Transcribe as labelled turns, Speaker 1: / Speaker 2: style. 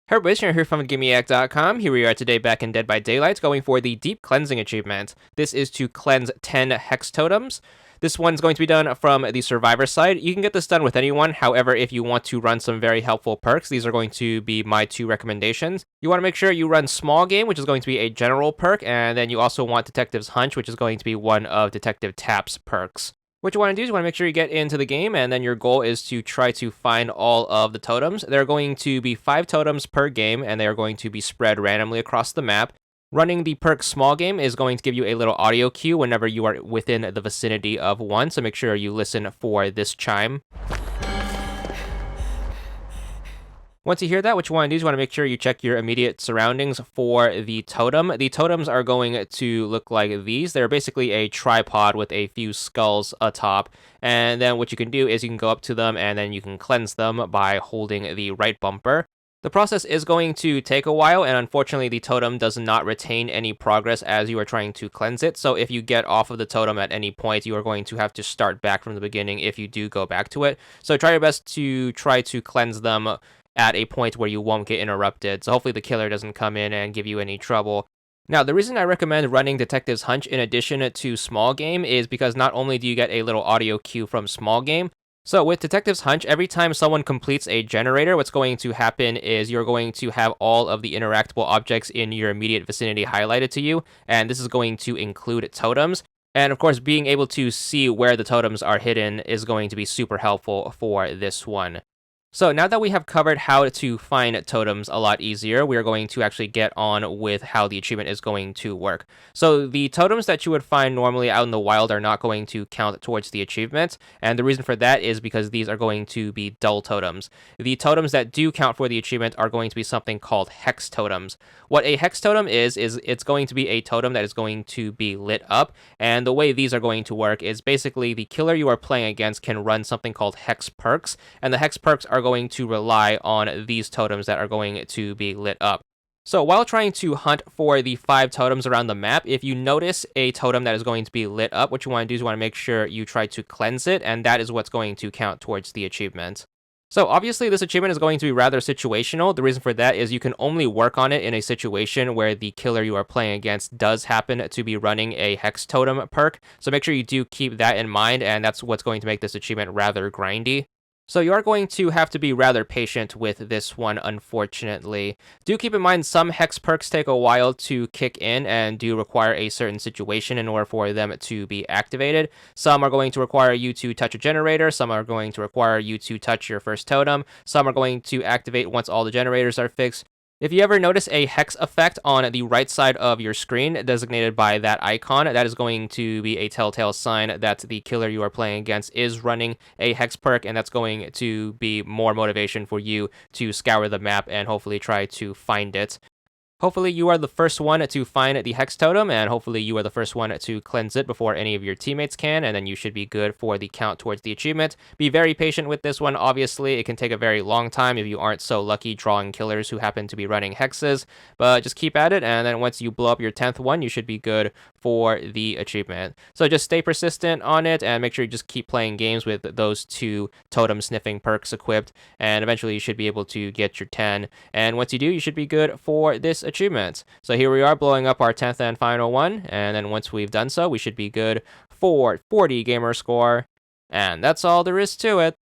Speaker 1: Hey everybody, Shane here from VidGamiac.com. Here we are today back in Dead by Daylight, going for the Deep Cleansing achievement. This is to cleanse 10 Hex Totems. This one's going to be done from the Survivor side. You can get this done with anyone, however, if you want to run some very helpful perks, these are going to be my two recommendations. You want to make sure you run Small Game, which is going to be a general perk, and then you also want Detective's Hunch, which is going to be one of Detective Tap's perks. What you want to do is you want to make sure you get into the game, and then your goal is to try to find all of the totems. There are going to be 5 totems per game, and they are going to be spread randomly across the map. Running the perk Small Game is going to give you a little audio cue whenever you are within the vicinity of one, so make sure you listen for this chime. Once you hear that, what you want to do is you want to make sure you check your immediate surroundings for the totem. The totems are going to look like these. They're basically a tripod with a few skulls atop. And then what you can do is you can go up to them and then you can cleanse them by holding the right bumper. The process is going to take a while, and unfortunately the totem does not retain any progress as you are trying to cleanse it. So if you get off of the totem at any point, you are going to have to start back from the beginning if you do go back to it. So try your best to try to cleanse them at a point where you won't get interrupted. So hopefully the killer doesn't come in and give you any trouble. Now, the reason I recommend running Detective's Hunch in addition to Small Game is because not only do you get a little audio cue from Small Game, so with Detective's Hunch, every time someone completes a generator, what's going to happen is you're going to have all of the interactable objects in your immediate vicinity highlighted to you, and this is going to include totems. And of course, being able to see where the totems are hidden is going to be super helpful for this one. So now that we have covered how to find totems a lot easier, we are going to actually get on with how the achievement is going to work. So the totems that you would find normally out in the wild are not going to count towards the achievement, and the reason for that is because these are going to be dull totems. The totems that do count for the achievement are going to be something called hex totems. What a hex totem is it's going to be a totem that is going to be lit up, and the way these are going to work is basically the killer you are playing against can run something called hex perks, and the hex perks are going to rely on these totems that are going to be lit up. So while trying to hunt for the 5 totems around the map, if you notice a totem that is going to be lit up, what you want to do is you want to make sure you try to cleanse it, and that is what's going to count towards the achievement. So obviously this achievement is going to be rather situational. The reason for that is you can only work on it in a situation where the killer you are playing against does happen to be running a hex totem perk. So make sure you do keep that in mind, and that's what's going to make this achievement rather grindy. So you are going to have to be rather patient with this one, unfortunately. Do keep in mind some hex perks take a while to kick in and do require a certain situation in order for them to be activated. Some are going to require you to touch a generator, some are going to require you to touch your first totem, some are going to activate once all the generators are fixed. If you ever notice a hex effect on the right side of your screen designated by that icon, that is going to be a telltale sign that the killer you are playing against is running a hex perk, and that's going to be more motivation for you to scour the map and hopefully try to find it. Hopefully you are the first one to find the hex totem, and hopefully you are the first one to cleanse it before any of your teammates can, and then you should be good for the count towards the achievement. Be very patient with this one, obviously. It can take a very long time if you aren't so lucky drawing killers who happen to be running hexes, but just keep at it, and then once you blow up your 10th one, you should be good for the achievement. So just stay persistent on it, and make sure you just keep playing games with those 2 totem sniffing perks equipped, and eventually you should be able to get your 10, and once you do, you should be good for this achievement. So here we are blowing up our 10th and final one, and then once we've done so, we should be good for 40 gamer score, and that's all there is to it.